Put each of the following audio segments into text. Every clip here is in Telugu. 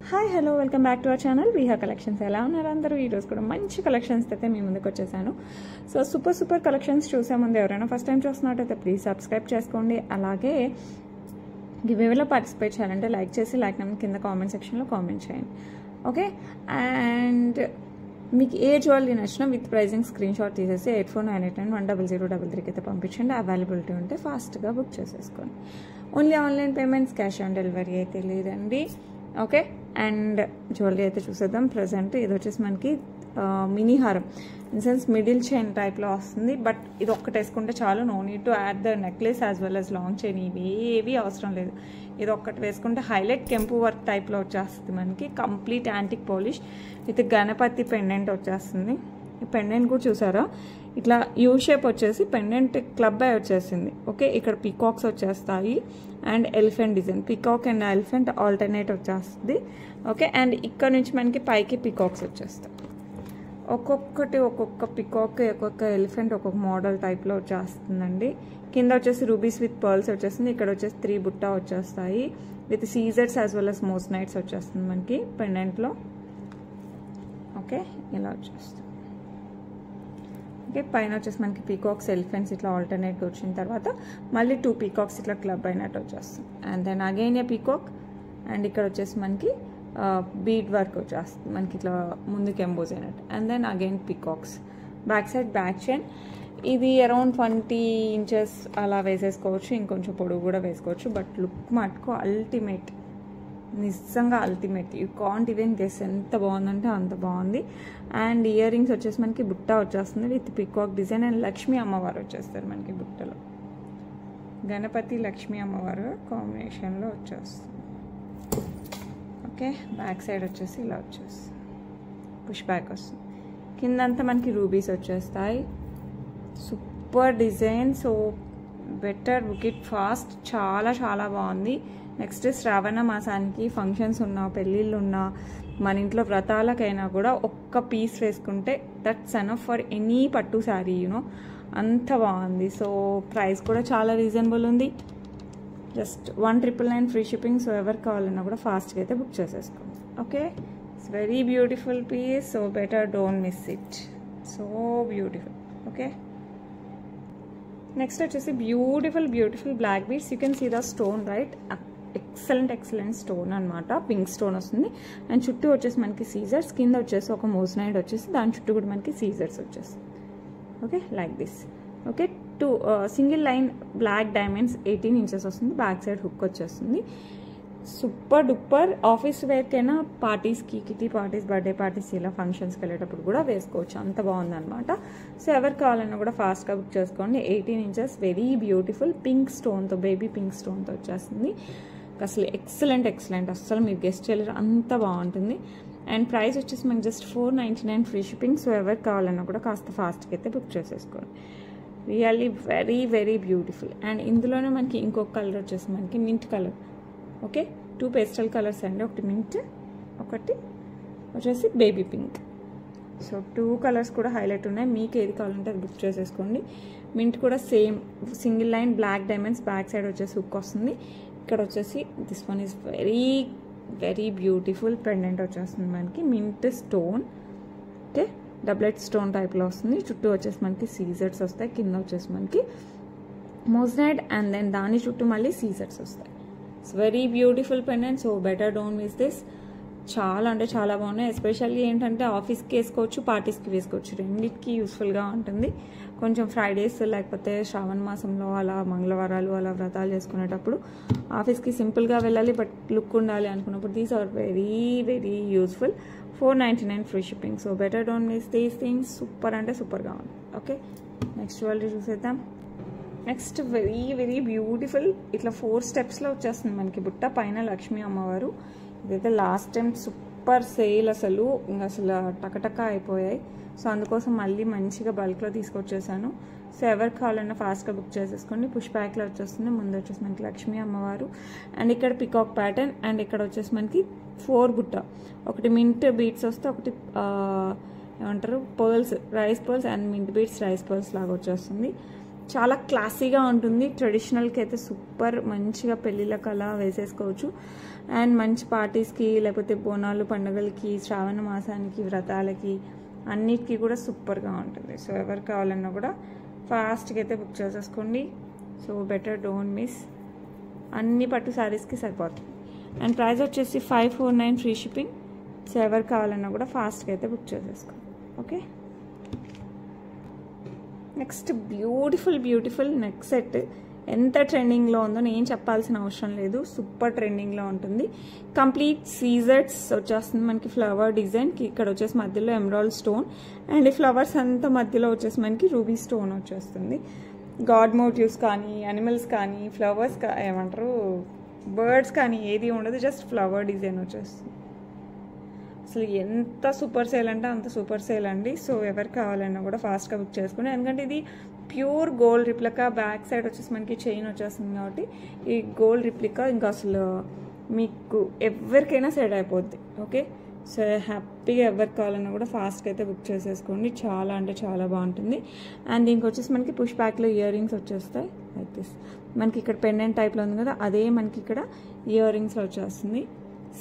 Hi hello welcome back to our channel Veeha collections. ఎలా ఉన్నారు అందరూ? ఈరోజు కూడా మంచి కలెక్షన్స్ అయితే మీ ముందుకు వచ్చేసాను. సో సూపర్ కలెక్షన్స్ చూసే ముందు ఎవరైనా ఫస్ట్ టైం చూస్తున్నట్టయితే ప్లీజ్ సబ్స్క్రైబ్ చేసుకోండి. అలాగే గివ్వేలో పార్టిసిపేట్ చేయాలంటే లైక్ చేసి లైక్ నెంబర్ కింద కామెంట్ సెక్షన్లో కామెంట్ చేయండి. ఓకే, అండ్ మీకు ఏ జ్యువెలరీ నచ్చినా విత్ ప్రైజింగ్ స్క్రీన్ షాట్ తీసేసి 8498910033 అయితే పంపించండి. అవైలబిలిటీ ఉంటే ఫాస్ట్గా బుక్ చేసేసుకోండి. Only online payments, cash on delivery అయితే లేదండి. ఓకే, అండ్ జ్యువెలరీ అయితే చూసేద్దాం. ప్రజెంట్ ఇది వచ్చేసి మనకి మినీ హారం ఇన్ సెన్స్ మిడిల్ చైన్ టైప్లో వస్తుంది. బట్ ఇది ఒక్కటి వేసుకుంటే చాలు, no need to add the necklace as well as long chain, ఇవి ఏవి అవసరం లేదు. ఇది ఒక్కటి వేసుకుంటే హైలైట్ కెంపు వర్క్ టైప్లో వచ్చేస్తుంది. మనకి complete antique polish with Ganapati pendant వచ్చేస్తుంది. ఈ పెండెంట్ కూడా చూసారా, ఇట్లా యూ షేప్ వచ్చేసి పెండెంట్ క్లబ్ అయి వచ్చేసింది. ఓకే, ఇక్కడ పీకాక్స్ వచ్చేస్తాయి and elephant design, peacock and elephant alternate వచ్చేస్తుంది. ఓకే, అండ్ ఇక్కడ నుంచి మనకి పైకి పీకాక్స్ వచ్చేస్తాయి. ఒక్కొక్క పీకాక్, ఒక్కొక్క ఎలిఫెంట్ ఒక్కొక్క మోడల్ టైప్లో వచ్చేస్తుందండి. కింద వచ్చేసి రూబీస్ విత్ పర్ల్స్ వచ్చేస్తుంది. ఇక్కడ వచ్చేసి 3 బుట్టా వచ్చేస్తాయి with scissors as well as most nights వచ్చేస్తుంది మనకి పెండెంట్లో. ఓకే, ఇలా వచ్చేస్తుంది. ఓకే, పైన వచ్చేసి మనకి పీకాక్స్ ఎలిఫెంట్స్ ఇట్లా ఆల్టర్నేట్గా వచ్చిన తర్వాత మళ్ళీ 2 పీకాక్స్ ఇట్లా క్లబ్ అయినట్టు వచ్చేస్తుంది. And then again a peacock, and ఇక్కడ వచ్చేసి మనకి బీడ్ వర్క్ వచ్చేస్తుంది మనకి ఇట్లా ముందుకు ఎంబోజ్ అయినట్టు. And then again peacocks, back side back chain. ఇది అరౌండ్ 20 inches అలా వేసేసుకోవచ్చు, ఇంకొంచెం పొడుగు కూడా వేసుకోవచ్చు. బట్ లుక్ మటుకు అల్టిమేట్, నిజంగా ultimate. You can't even guess ఎంత బాగుందంటే అంత బాగుంది. అండ్ ఇయర్ రింగ్స్ వచ్చేసి మనకి బుట్ట వచ్చేస్తుంది with peacock design. And Lakshmi అమ్మవారు వచ్చేస్తారు మనకి బుట్టలో, గణపతి లక్ష్మీ అమ్మవారు కాంబినేషన్లో వచ్చేస్తుంది. ఓకే, బ్యాక్ సైడ్ వచ్చేసి ఇలా వచ్చేస్తుంది, పుష్ బ్యాక్ వస్తుంది. కిందంతా మనకి రూబీస్ వచ్చేస్తాయి. Super design. So better book it fast. చాలా బాగుంది. నెక్స్ట్ శ్రావణ మాసానికి ఫంక్షన్స్ ఉన్నా, పెళ్ళిళ్ళు ఉన్నా, మన ఇంట్లో వ్రతాలకైనా కూడా ఒక్క పీస్ వేసుకుంటే దట్స్ ఎనఫ్ ఫర్ ఎనీ పట్టు శారీ, యూనో, అంత బాగుంది. సో ప్రైస్ కూడా చాలా రీజనబుల్ ఉంది. Just 1999 free shipping. సో ఎవరు కావాలన్నా కూడా ఫాస్ట్గా అయితే బుక్ చేసేసుకోండి. Okay, it's very beautiful piece. So better don't miss it. So beautiful. Okay, next వచ్చేసి beautiful black beads. You can see the stone right, excellent stone అనమాట. పింక్ స్టోన్ వస్తుంది. అండ్ చుట్టూ వచ్చేసి మనకి సీజర్స్, కింద వచ్చేసి ఒక మోజనైడ్ వచ్చేసి దాని చుట్టూ కూడా మనకి సీజర్స్ వచ్చేస్తుంది. Okay, like this. Okay, 2 single line black diamonds 18 inches వస్తుంది. బ్యాక్ సైడ్ హుక్ వచ్చేస్తుంది. Super duper. ఆఫీస్ వేర్కైనా, పార్టీస్కి, కిటీ పార్టీస్, బర్త్డే పార్టీస్, ఇలా ఫంక్షన్స్కి వెళ్ళేటప్పుడు కూడా వేసుకోవచ్చు. అంత బాగుందన్నమాట. సో ఎవరు కావాలన్నా కూడా ఫాస్ట్గా బుక్ చేసుకోండి. 18 inches, వెరీ బ్యూటిఫుల్ పింక్ స్టోన్తో, బేబీ పింక్ స్టోన్తో వచ్చేస్తుంది. అసలు ఎక్సలెంట్. అస్సలు మీరు గెస్ట్ చేయలేరు, అంత బాగుంటుంది. అండ్ ప్రైస్ వచ్చేసి మనకి జస్ట్ 499 ఫ్రీ షిప్పింగ్. సో ఎవరు కావాలన్నా కూడా కాస్త ఫాస్ట్గా అయితే బుక్ చేసేసుకోండి. Really very beautiful. అండ్ ఇందులోనే మనకి ఇంకొక కలర్ వచ్చేసి మనకి mint colour. Okay, 2 pastel colours అండి. ఒకటి మింట్, ఒకటి వచ్చేసి బేబీ పింక్. సో 2 కలర్స్ కూడా హైలైట్ ఉన్నాయి. మీకు ఏది కావాలంటే అది బుక్ చేసేసుకోండి. మింట్ కూడా same single line black diamonds, back side వచ్చేసి హుక్ వస్తుంది. ఇక్కడ వచ్చేసి this one is very beautiful pendant వచ్చేస్తుంది మనకి mint stone. Okay, doublet stone టైప్లో వస్తుంది. చుట్టూ వచ్చేసి మనకి సీజర్స్ వస్తాయి. కింద వచ్చేసి మనకి మోజనైడ్, అండ్ దెన్ దాని చుట్టూ మళ్ళీ సీజర్స్ వస్తాయి. It's very beautiful pendant. So better don't miss this. చాలా బాగున్నాయి. ఎస్పెషల్లీ ఏంటంటే ఆఫీస్కి వేసుకోవచ్చు, పార్టీస్కి వేసుకోవచ్చు, రెండింటికి యూస్ఫుల్గా ఉంటుంది. కొంచెం ఫ్రైడేస్ లేకపోతే శ్రావణ మాసంలో అలా మంగళవారాలు అలా వ్రతాలు చేసుకునేటప్పుడు ఆఫీస్కి సింపుల్గా వెళ్ళాలి బట్ లుక్ ఉండాలి అనుకున్నప్పుడు these are very useful. 499 free shipping. So better don't miss these things. సూపర్గా ఉంది. ఓకే, నెక్స్ట్ జ్యువెలరీ చూసేద్దాం. Next very beautiful. ఇట్లా 4 స్టెప్స్లో వచ్చేస్తుంది మనకి బుట్ట. పైన లక్ష్మీ అమ్మవారు. ఇదైతే లాస్ట్ టైం సూపర్ సేల్, అసలు టకటక అయిపోయాయి. సో అందుకోసం మళ్ళీ మంచిగా బల్క్లో తీసుకొచ్చేసాను. సో ఎవరు కావాలన్నా ఫాస్ట్గా బుక్ చేసేసుకోండి. పుష్ బ్యాక్లో వచ్చేస్తుంది. ముందు వచ్చేసి మనకి లక్ష్మీ అమ్మవారు, అండ్ ఇక్కడ పికాక్ ప్యాటర్న్, అండ్ ఇక్కడ వచ్చేసి మనకి 4 బుట్ట. ఒకటి మింట్ బీడ్స్ వస్తే, ఒకటి ఏమంటారు pearls, rice pearls, and mint beads rice pearls లాగా వచ్చేస్తుంది. చాలా క్లాసీగా ఉంటుంది. ట్రెడిషనల్కి అయితే సూపర్, మంచిగా పెళ్ళిళ్ళకి అలా వేసేసుకోవచ్చు. అండ్ మంచి పార్టీస్కి, లేకపోతే బోనాలు పండుగలకి, శ్రావణ మాసానికి, వ్రతాలకి అన్నిటికీ కూడా సూపర్గా ఉంటుంది. సో ఎవరు కావాలన్నా కూడా ఫాస్ట్గా అయితే బుక్ చేసేసుకోండి. So better don't miss. అన్ని పట్టు శారీస్కి సరిపోతుంది. అండ్ ప్రైస్ వచ్చేసి 549 ఫ్రీ షిప్పింగ్. సో ఎవరు కావాలన్నా కూడా ఫాస్ట్గా అయితే బుక్ చేసేసుకోండి. Okay, next beautiful neck set. ఎంత ట్రెండింగ్లో ఉందో నేను చెప్పాల్సిన అవసరం లేదు, సూపర్ ట్రెండింగ్లో ఉంటుంది. కంప్లీట్ సీజర్స్ వచ్చేస్తుంది మనకి, ఫ్లవర్ డిజైన్కి ఇక్కడ వచ్చేసి మధ్యలో ఎమరాల్డ్ స్టోన్, అండ్ ఈ ఫ్లవర్స్ అంతా మధ్యలో వచ్చేసి మనకి రూబీ స్టోన్ వచ్చేస్తుంది. గాడ్ మోటివ్స్ కానీ, యానిమల్స్ కానీ, ఫ్లవర్స్ ఏమంటారు బర్డ్స్ కానీ ఏది ఉండదు, జస్ట్ ఫ్లవర్ డిజైన్ వచ్చేస్తుంది. అసలు ఎంత సూపర్ సేల్ అంటే అంత సూపర్ సేల్ అండి. సో ఎవరు కావాలన్నా కూడా ఫాస్ట్గా బుక్ చేసుకోండి. ఎందుకంటే ఇది pure gold replica, back side వచ్చేసి మనకి చైన్ వచ్చేస్తుంది కాబట్టి ఈ గోల్డ్ రిప్లికా ఇంకా అసలు మీకు ఎవరికైనా సెట్ అయిపోద్ది. ఓకే, సో హ్యాపీగా ఎవరికి కావాలన్నా కూడా ఫాస్ట్గా అయితే బుక్ చేసేసుకోండి. చాలా అంటే చాలా బాగుంటుంది. అండ్ దీనికి వచ్చేసి మనకి పుష్ బ్యాక్లో ఇయర్ రింగ్స్ వచ్చేస్తాయి లైక్ దిస్. మనకి ఇక్కడ పెండెంట్ టైప్లో ఉంది కదా, అదే మనకి ఇక్కడ ఇయర్ రింగ్స్లో వచ్చేస్తుంది.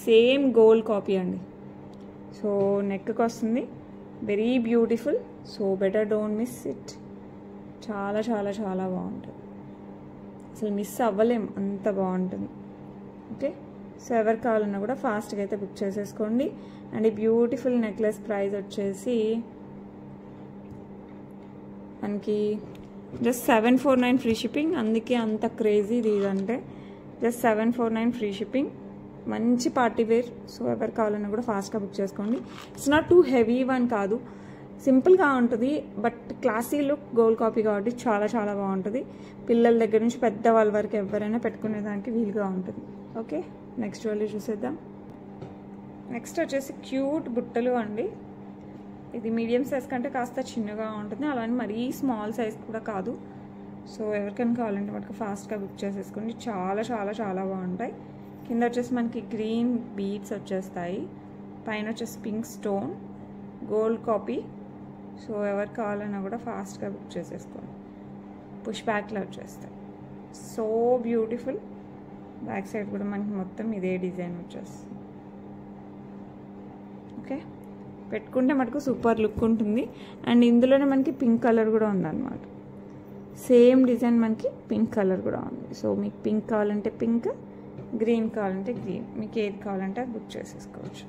సేమ్ గోల్డ్ కాపీ అండి. సో నెక్కి వస్తుంది, very beautiful. So better don't miss it. చాలా చాలా చాలా బాగుంటుంది, అసలు మిస్ అవ్వలేం, అంత బాగుంటుంది. ఓకే, సో ఎవరు కావాలన్నా కూడా ఫాస్ట్గా అయితే బుక్ చేసేసుకోండి. అండ్ ఈ బ్యూటిఫుల్ నెక్లెస్ ప్రైస్ వచ్చేసి మనకి జస్ట్ 749 ఫ్రీ షిప్పింగ్. అందుకే అంత క్రేజీ ఇదంటే, జస్ట్ 749 ఫ్రీ షిప్పింగ్. మంచి పార్టీ వేర్. సో ఎవరు కావాలన్నా కూడా ఫాస్ట్గా బుక్ చేసుకోండి. It's not too heavy one కాదు, సింపుల్గా ఉంటుంది, but classy look, gold copy కాబట్టి చాలా చాలా బాగుంటుంది. పిల్లల దగ్గర నుంచి పెద్దవాళ్ళ వరకు ఎవరైనా పెట్టుకునేదానికి వీలుగా ఉంటుంది. ఓకే, నెక్స్ట్ జ్యువెలరీ చూసేద్దాం. నెక్స్ట్ వచ్చేసి క్యూట్ బుట్టలు అండి. ఇది మీడియం సైజ్ కంటే కాస్త చిన్నగా ఉంటుంది, అలానే మరీ స్మాల్ సైజ్ కూడా కాదు. సో ఎవరికైనా కావాలంటే మనకు ఫాస్ట్గా బుక్ చేసేసుకోండి. చాలా చాలా చాలా బాగుంటాయి. కింద వచ్చేసి మనకి గ్రీన్ బీడ్స్ వచ్చేస్తాయి, పైన వచ్చేసి pink stone, gold copy. So ఎవరు కావాలన్నా కూడా ఫాస్ట్గా బుక్ చేసేసుకోండి. పుష్ బ్యాక్లో వచ్చేస్తాయి, సో బ్యూటిఫుల్. బ్యాక్ సైడ్ కూడా మనకి మొత్తం ఇదే డిజైన్ వచ్చేస్తుంది. ఓకే, పెట్టుకుంటే మనకు సూపర్ లుక్ ఉంటుంది. అండ్ ఇందులోనే మనకి పింక్ కలర్ కూడా ఉందన్నమాట. సేమ్ డిజైన్ మనకి పింక్ కలర్ కూడా ఉంది. సో మీకు పింక్ కావాలంటే పింక్, గ్రీన్ కావాలంటే గ్రీన్, మీకు ఏది కావాలంటే అది బుక్ చేసేసుకోవచ్చు.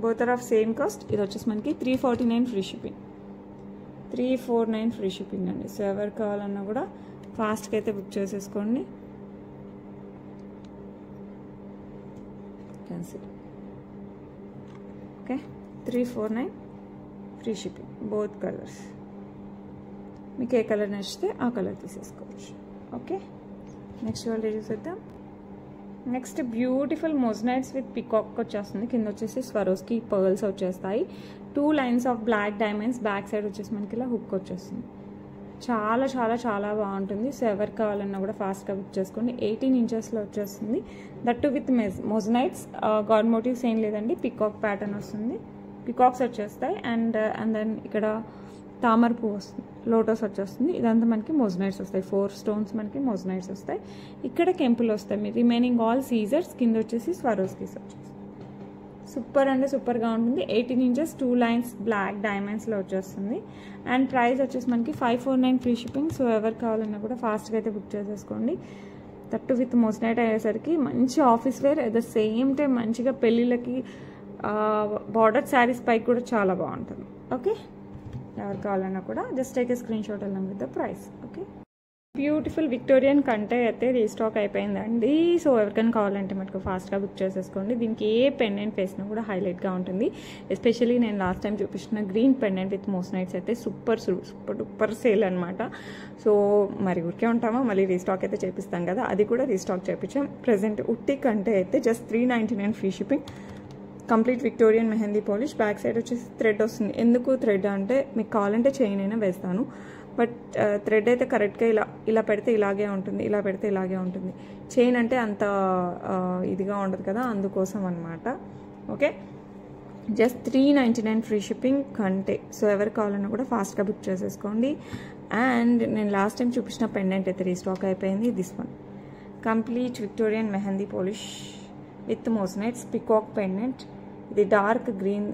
Both are of same cost. ఇది వచ్చేసి మనకి 349 ఫ్రీ షిప్పింగ్. 349 ఫ్రీ షిప్పింగ్ అండి. సో ఎవరు కావాలన్నా కూడా ఫాస్ట్గా అయితే బుక్ చేసేసుకోండి. Cancel. Okay, 349 free shipping, both colours. మీకు ఏ కలర్ నచ్చితే ఆ కలర్ తీసేసుకోవచ్చు. ఓకే, నెక్స్ట్ జ్యువెలరీ చూసేద్దాం. Next beautiful moissanites with peacock వచ్చేస్తుంది. కింద వచ్చేసి స్వరోస్కి పర్ల్స్ వచ్చేస్తాయి. 2 lines of black diamonds, back side వచ్చేసి మనకి ఇలా హుక్ వచ్చేస్తుంది. చాలా చాలా చాలా బాగుంటుంది. సో ఎవరు కావాలన్నా కూడా ఫాస్ట్గా బుక్ చేసుకోండి. 18 ఇంచెస్లో వచ్చేస్తుంది, that with moissanites. God motives ఏం లేదండి, పికాక్ ప్యాటర్న్ వస్తుంది, పికాక్స్ వచ్చేస్తాయి. అండ్ దెన్ ఇక్కడ తామర పువ్వు వస్తుంది, లోటస్ వచ్చేస్తుంది. ఇదంతా మనకి మొజనైట్స్ వస్తాయి. 4 స్టోన్స్ మనకి మొజనైట్స్ వస్తాయి. ఇక్కడ కెంపులు వస్తాయి. మీ రిమైనింగ్ ఆల్ సీజర్స్. కింద వచ్చేసి స్వరోస్కీస్ వచ్చేసి సూపర్ అంటే సూపర్గా ఉంటుంది. 18 ఇంచెస్ 2 లైన్స్ బ్లాక్ డైమండ్స్లో వచ్చేస్తుంది. అండ్ ప్రైస్ వచ్చేసి మనకి 549 ఫ్రీ షిప్పింగ్. సో ఎవరు కావాలన్నా కూడా ఫాస్ట్గా అయితే బుక్ చేసేసుకోండి. తట్టు విత్ మొజనైట్ అయ్యేసరికి మంచి office wear, at the same time మంచిగా పెళ్ళిళ్ళకి బార్డర్ శారీస్ పైకి కూడా చాలా బాగుంటుంది. ఓకే, ఎవరు కావాలన్నా కూడా just take a screen shot along with the price. Okay, beautiful Victorian కంటే అయితే రీస్టాక్ అయిపోయిందండి. సో ఎవరికైనా కావాలంటే మనకు ఫాస్ట్గా బుక్ చేసేసుకోండి. దీనికి ఏ పెండెంట్ వేసినా కూడా హైలైట్గా ఉంటుంది. ఎస్పెషల్లీ నేను లాస్ట్ టైం చూపించిన గ్రీన్ పెండెంట్ విత్ మోస్నైట్స్ అయితే సూపర్ సేల్ అనమాట. సో మరి ఊరికే ఉంటామా, మళ్ళీ రీస్టాక్ అయితే చేపిస్తాం కదా, అది కూడా రీస్టాక్ చేయించాం. ప్రజెంట్ ఉట్టి కంటే అయితే just 399 free shipping. Complete Victorian mehndi polish. Back side వచ్చేసి థ్రెడ్ వస్తుంది. ఎందుకు థ్రెడ్ అంటే మీకు కావాలంటే చైన్ అయినా వేస్తాను, బట్ థ్రెడ్ అయితే కరెక్ట్గా ఇలా పెడితే ఇలాగే ఉంటుంది, ఇలా పెడితే ఇలాగే ఉంటుంది. చైన్ అంటే అంత ఇదిగా ఉండదు కదా, అందుకోసం అనమాట. ఓకే, జస్ట్ 399 ఫ్రీ షిప్పింగ్ కంటే. సో ఎవరు కావాలన్నా కూడా ఫాస్ట్గా బుక్ చేసేసుకోండి. అండ్ నేను లాస్ట్ టైం చూపించిన పెండెంట్ అయితే రీస్టాక్ అయిపోయింది. This one complete Victorian mehndi polish with moissanites peacock pendant. ఇది డార్క్ గ్రీన్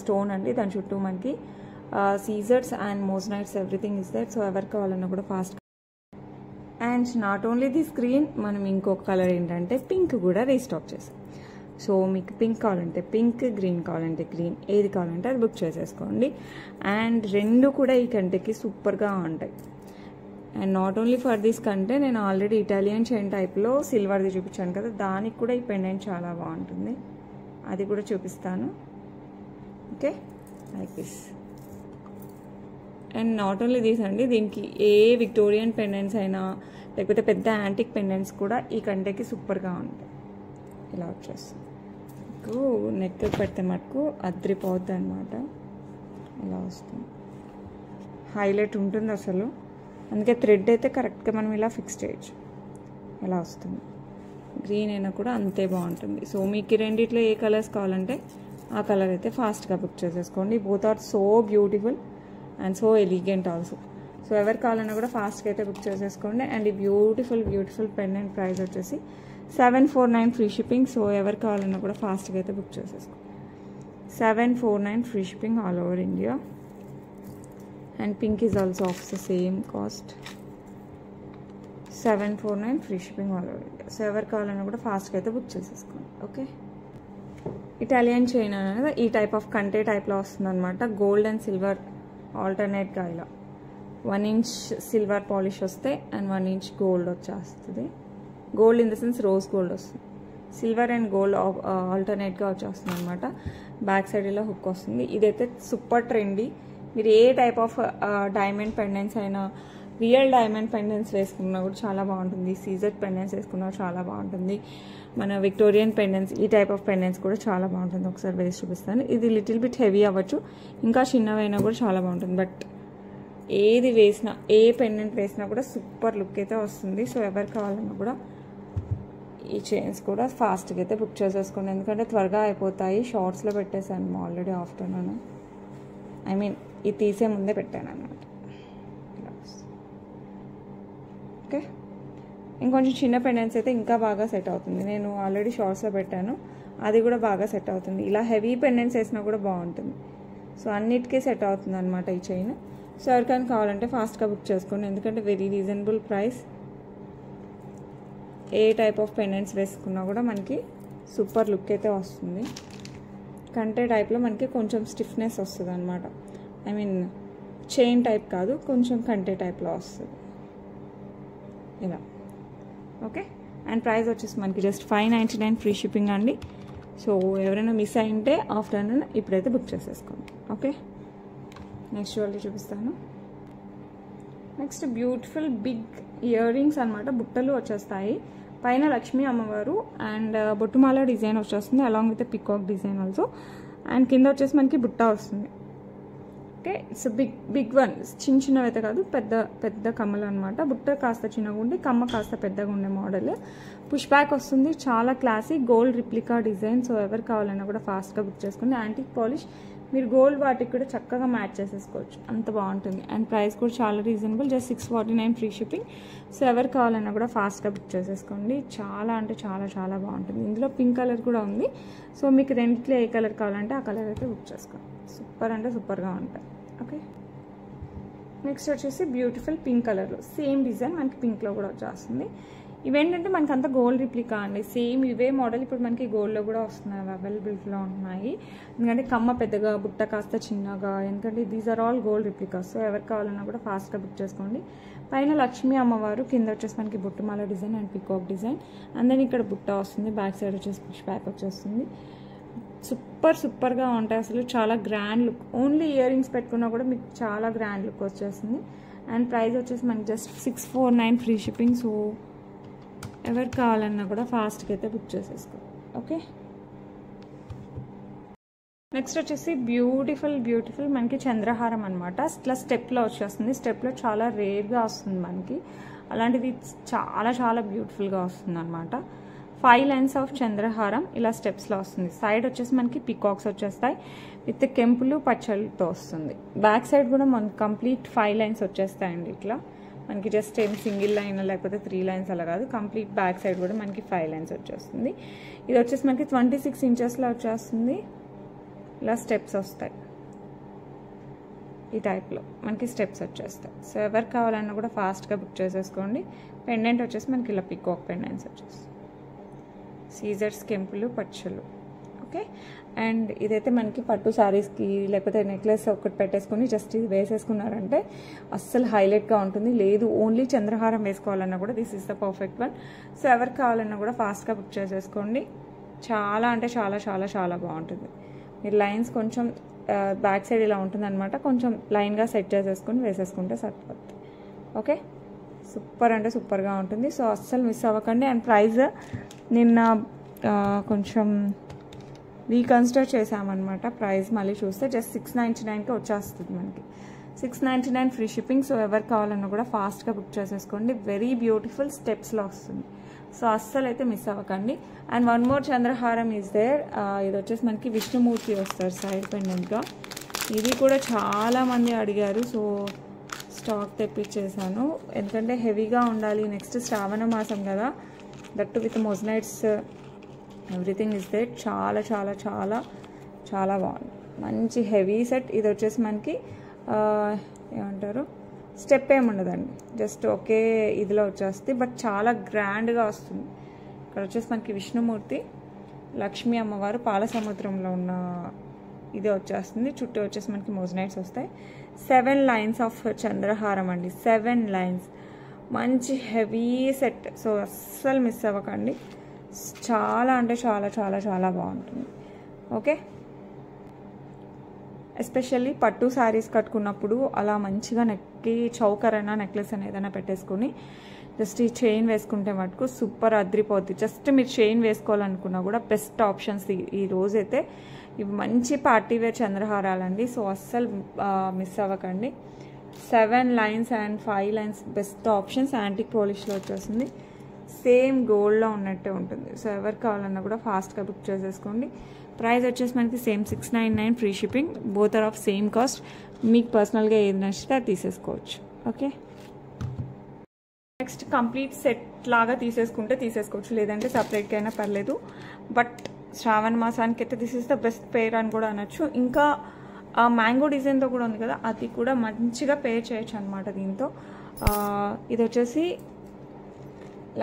స్టోన్ అండి. దాని చుట్టూ మనకి సీజర్స్ and moissanites everything is that. So ఎవరు కావాలన్నా కూడా fast. And not only this green, మనం ఇంకొక కలర్ ఏంటంటే పింక్ కూడా రీస్టాక్ చేసాం. సో మీకు పింక్ కావాలంటే పింక్, గ్రీన్ కావాలంటే గ్రీన్, ఏది కావాలంటే అది బుక్ చేసేసుకోండి. అండ్ రెండు కూడా ఈ కంటెకి సూపర్గా ఉంటాయి. And not only for this కంటే నేను ఆల్రెడీ ఇటాలియన్ చైన్ టైప్లో సిల్వర్ది చూపించాను కదా, దానికి కూడా ఈ పెండెంట్ చాలా బాగుంటుంది. అది కూడా చూపిస్తాను. Okay, like this. And not only these అండి, దీనికి ఏ విక్టోరియన్ పెండెంట్స్ అయినా లేకపోతే పెద్ద యాంటిక్ పెండెంట్స్ కూడా ఈ కంటెకి సూపర్గా ఉంటాయి. ఇలా వచ్చేస్తుంది మీకు నెక్ పెడితే మటుకు అద్రిపోద్ది అనమాట. ఇలా వస్తుంది, హైలైట్ ఉంటుంది అసలు. అందుకే థ్రెడ్ అయితే కరెక్ట్గా మనం ఇలా ఫిక్స్ చేయొచ్చు. ఇలా వస్తుంది. గ్రీన్ అయినా కూడా అంతే బాగుంటుంది. సో మీకు రెండిట్లో ఏ కలర్స్ కావాలంటే ఆ కలర్ అయితే ఫాస్ట్గా బుక్ చేసేసుకోండి. Both are so beautiful and so elegant also. So ఎవరు కావాలన్నా కూడా ఫాస్ట్గా అయితే బుక్ చేసేసుకోండి. అండ్ ఈ బ్యూటిఫుల్ పెండెంట్ ప్రైస్ వచ్చేసి 749 ఫ్రీ షిప్పింగ్. సో ఎవరు కావాలన్నా కూడా ఫాస్ట్గా అయితే బుక్ చేసేసుకోండి. 749 free shipping all over India. And pink is also of the same cost. 749 free shipping all over India. So ఎవరు కావాలన్నా కూడా ఫాస్ట్గా అయితే బుక్ చేసేసుకోండి. ఓకే, ఇటాలియన్ చైన్ అనేది ఈ టైప్ ఆఫ్ కంటే టైప్లో వస్తుంది అనమాట. గోల్డ్ అండ్ సిల్వర్ ఆల్టర్నేట్గా ఇలా 1 ఇంచ్ సిల్వర్ పాలిష్ వస్తే అండ్ 1 ఇంచ్ గోల్డ్ వచ్చేస్తుంది. Gold in the sense rose gold వస్తుంది. సిల్వర్ అండ్ గోల్డ్ ఆల్టర్నేట్గా వచ్చేస్తుంది అనమాట. బ్యాక్ సైడ్ ఇలా హుక్ వస్తుంది. ఇదైతే సూపర్ ట్రెండీ. మీరు ఏ టైప్ ఆఫ్ డైమండ్ పెండెంట్స్ అయినా, రియల్ డైమండ్ పెండెంట్స్ వేసుకున్నా కూడా చాలా బాగుంటుంది. సీజర్ పెండెంట్స్ వేసుకున్నా చాలా బాగుంటుంది. మన విక్టోరియన్ పెండెంట్స్, ఈ టైప్ ఆఫ్ పెండెంట్స్ కూడా చాలా బాగుంటుంది. ఒకసారి వేసి చూపిస్తాను. ఇది లిటిల్ బిట్ హెవీ అవ్వచ్చు, ఇంకా చిన్నవైనా కూడా చాలా బాగుంటుంది. బట్ ఏది వేసినా, ఏ పెండెంట్ వేసినా కూడా సూపర్ లుక్ అయితే వస్తుంది. సో ఎవరు కావాలన్నా కూడా ఈ చైన్స్ కూడా ఫాస్ట్గా అయితే బుక్ చేసేసుకోండి. ఎందుకంటే త్వరగా అయిపోతాయి. షార్ట్స్లో పెట్టేశాను ఆల్రెడీ ఆఫ్టర్నూన్. ఐ మీన్ ఇది తీసే ముందే పెట్టాను అన్నమాట. ఓకే, ఇంకొంచెం చిన్న పెండెంట్స్ అయితే ఇంకా బాగా సెట్ అవుతుంది. నేను ఆల్రెడీ షార్ట్స్లో పెట్టాను, అది కూడా బాగా సెట్ అవుతుంది. ఇలా హెవీ పెండెంట్స్ వేసినా కూడా బాగుంటుంది. సో అన్నిటికీ సెట్ అవుతుంది అనమాట ఈ చైన్. సో ఎవరికైనా కావాలంటే ఫాస్ట్గా బుక్ చేసుకోండి. ఎందుకంటే very reasonable price. A type of pendants వేసుకున్నా కూడా మనకి సూపర్ లుక్ అయితే వస్తుంది. కంటే టైప్లో మనకి కొంచెం స్టిఫ్నెస్ వస్తుంది అనమాట. ఐ మీన్ చైన్ టైప్ కాదు, కొంచెం కంటే టైప్లో వస్తుంది ఇలా. ఓకే, అండ్ ప్రైస్ వచ్చేసి మనకి జస్ట్ 599 ఫ్రీ షిప్పింగ్ అండి. సో ఎవరైనా మిస్ అయింటే ఆఫ్టర్నూన్ ఇప్పుడైతే బుక్ చేసేసుకోండి. ఓకే, నెక్స్ట్ జ్యువెలరీ చూపిస్తాను. Next beautiful big earrings అనమాట. బుట్టలు వచ్చేస్తాయి. పైన లక్ష్మీ అమ్మవారు అండ్ బొట్టుమాల డిజైన్ వచ్చేస్తుంది, along with peacock design also. And కింద వచ్చేసి మనకి బుట్ట వస్తుంది. Okay, it's big one. చిన్నవి అయితే కాదు, పెద్ద కమ్మలు అనమాట. బుట్ట కాస్త చిన్నగా ఉండి కమ్మ కాస్త పెద్దగా ఉండే మోడల్. పుష్ బ్యాక్ వస్తుంది. చాలా classy gold replica design. So ఎవరు కావాలన్నా కూడా ఫాస్ట్గా బుక్ చేసుకోండి. యాంటిక్ పాలిష్, మీరు గోల్డ్ వాటికి కూడా చక్కగా మ్యాచ్ చేసేసుకోవచ్చు, అంత బాగుంటుంది. అండ్ ప్రైస్ కూడా చాలా reasonable, just 649 free shipping. So ఎవరు కావాలన్నా కూడా ఫాస్ట్గా బుక్ చేసేసుకోండి. చాలా అంటే చాలా బాగుంటుంది. ఇందులో పింక్ కలర్ కూడా ఉంది. సో మీకు రెండిట్లో ఏ కలర్ కావాలంటే ఆ కలర్ అయితే బుక్ చేసుకోండి. సూపర్ అంటే సూపర్గా ఉంటాయి. ఓకే, నెక్స్ట్ వచ్చేసి బ్యూటిఫుల్ పింక్ కలర్లో సేమ్ డిజైన్ మనకి పింక్లో కూడా వచ్చేస్తుంది. ఇవేంటంటే మనకి అంతా గోల్డ్ రిప్లికా అండి. సేమ్ ఇవే మోడల్ ఇప్పుడు మనకి గోల్డ్లో కూడా వస్తున్నాయి, అవైలబిలిటీలో ఉన్నాయి. ఎందుకంటే కమ్మ పెద్దగా, బుట్ట కాస్త చిన్నగా, ఎందుకంటే these are all gold replicas. So ఎవరికి కావాలన్నా కూడా ఫాస్ట్గా బుక్ చేసుకోండి. పైన లక్ష్మీ అమ్మవారు, కింద వచ్చేసి మనకి బుట్టుమాల design and peacock design. And then ఇక్కడ బుట్ట వస్తుంది, బ్యాక్ సైడ్ వచ్చేసి పుష్ బ్యాక్ వచ్చేస్తుంది. సూపర్గా ఉంటాయి అసలు. చాలా grand look. Only earrings పెట్టుకున్నా కూడా మీకు చాలా గ్రాండ్ లుక్ వచ్చేస్తుంది. అండ్ ప్రైస్ వచ్చేసి మనకి జస్ట్ 649 ఫ్రీ షిప్పింగ్. సో ఎవరు కావాలన్నా కూడా ఫాస్ట్గా అయితే బుక్ చేసేసుకో. ఓకే, నెక్స్ట్ వచ్చేసి బ్యూటిఫుల్ మనకి చంద్రహారం అనమాట. ఇట్లా స్టెప్లో వచ్చేస్తుంది. స్టెప్లో చాలా రేర్గా వస్తుంది మనకి. అలాంటిది చాలా బ్యూటిఫుల్గా వస్తుంది అనమాట. 5 లైన్స్ ఆఫ్ చంద్రహారం ఇలా స్టెప్స్లో వస్తుంది. సైడ్ వచ్చేసి మనకి పికాక్స్ వచ్చేస్తాయి విత్ కెంపులు పచ్చలతో వస్తుంది. బ్యాక్ సైడ్ కూడా మనకి కంప్లీట్ 5 లైన్స్ వచ్చేస్తాయండి. ఇట్లా మనకి జస్ట్ ఏం సింగిల్ లైన్ లేకపోతే 3 లైన్స్ అలా కాదు, కంప్లీట్ బ్యాక్ సైడ్ కూడా మనకి 5 లైన్స్ వచ్చేస్తుంది. ఇది వచ్చేసి మనకి 26 ఇంచెస్లో వచ్చేస్తుంది. ఇలా స్టెప్స్ వస్తాయి, ఈ టైప్లో మనకి స్టెప్స్ వచ్చేస్తాయి. సో ఎవరికి కావాలన్నా కూడా ఫాస్ట్గా బుక్ చేసేసుకోండి. పెండెంట్ వచ్చేసి మనకి ఇలా పికాక్ పెండెంట్స్ వచ్చేస్తాయి, సీజర్స్ కెంపులు పచ్చలు. ఓకే, అండ్ ఇదైతే మనకి పట్టు శారీస్కి లేకపోతే నెక్లెస్ ఒకటి పెట్టేసుకొని జస్ట్ ఇది వేసేసుకున్నారంటే అస్సలు హైలైట్గా ఉంటుంది. లేదు ఓన్లీ చంద్రహారం వేసుకోవాలన్నా కూడా this is the perfect one. So ఎవరికి కావాలన్నా కూడా ఫాస్ట్గా బుక్ చేసేసుకోండి. చాలా అంటే చాలా చాలా చాలా బాగుంటుంది. మీరు లైన్స్ కొంచెం బ్యాక్ సైడ్ ఇలా ఉంటుంది అనమాట, కొంచెం లైన్గా సెట్ చేసేసుకొని వేసేసుకుంటే సరిపోతుంది. ఓకే, సూపర్ అంటే సూపర్గా ఉంటుంది. సో అస్సలు మిస్ అవ్వకండి. అండ్ ప్రైస్ నిన్న కొంచెం రీకన్సిడర్ చేసామన్నమాట. ప్రైస్ మళ్ళీ చూస్తే జస్ట్ 699కి వచ్చేస్తుంది మనకి. 699 ఫ్రీ షిప్పింగ్. సో ఎవరు కావాలన్నా కూడా ఫాస్ట్గా బుక్ చేసేసుకోండి. వెరీ బ్యూటిఫుల్ స్టెప్స్లో వస్తుంది. సో అస్సలు అయితే మిస్ అవ్వకండి. అండ్ వన్ మోర్ చంద్రహారం ఈజ్ దేర్. ఇది వచ్చేసి మనకి విష్ణుమూర్తి వస్తారు సైడ్ పెండెంట్గా. ఇది కూడా చాలామంది అడిగారు, సో స్టాక్ తెప్పించేసాను. ఎందుకంటే హెవీగా ఉండాలి, నెక్స్ట్ శ్రావణ మాసం కదా, that with moissanites everything is there. చాలా చాలా చాలా చాలా బాగుంది, మంచి హెవీ సెట్. ఇది వచ్చేసి మనకి ఏమంటారు స్టెప్ ఏమి ఉండదండి, జస్ట్ ఒకే ఇదిలో వచ్చేస్తుంది, బట్ చాలా గ్రాండ్గా వస్తుంది. ఇక్కడ వచ్చేసి మనకి విష్ణుమూర్తి, లక్ష్మీ అమ్మవారు పాల సముద్రంలో ఉన్న ఇది వచ్చేస్తుంది. చుట్టూ వచ్చేసి మనకి మోజనైట్స్ వస్తాయి. 7 లైన్స్ ఆఫ్ చంద్రహారం అండి, 7 లైన్స్, మంచి హెవీ సెట్. సో అస్సలు మిస్ అవ్వకండి. చాలా అంటే చాలా చాలా చాలా బాగుంటుంది. ఓకే, ఎస్పెషల్లీ పట్టు శారీస్ కట్టుకున్నప్పుడు అలా మంచిగా నెక్కి చౌకర్ అయినా నెక్లెస్ అని ఏదైనా పెట్టేసుకొని జస్ట్ ఈ చైన్ వేసుకుంటే మటుకు సూపర్ అద్రిపోద్ది. జస్ట్ మీరు చైన్ వేసుకోవాలనుకున్నా కూడా బెస్ట్ ఆప్షన్స్ ఈ రోజైతే ఇవి. మంచి పార్టీవేర్ చంద్రహారాలండి. సో అస్సలు మిస్ అవ్వకండి. 7 lines and 5 lines best options. Antique పాలిష్లో వచ్చేస్తుంది, సేమ్ గోల్డ్లో ఉన్నట్టే ఉంటుంది. సో ఎవరికి కావాలన్నా కూడా ఫాస్ట్గా బుక్ చేసేసుకోండి. ప్రైస్ వచ్చేసి మనకి same 699 free shipping. Both are of same cost. మీకు పర్సనల్గా ఏది నచ్చితే అది తీసేసుకోవచ్చు. ఓకే, నెక్స్ట్ కంప్లీట్ సెట్ లాగా తీసేసుకోవచ్చు, లేదంటే సపరేట్గా అయినా పర్లేదు. బట్ శ్రావణ మాసానికి అయితే దిస్ ఇస్ ద బెస్ట్ పేర్ అని కూడా అనొచ్చు. ఇంకా మ్యాంగో డిజైన్తో కూడా ఉంది కదా, అది కూడా మంచిగా పేర్ చేయొచ్చు అనమాట దీంతో. ఇది వచ్చేసి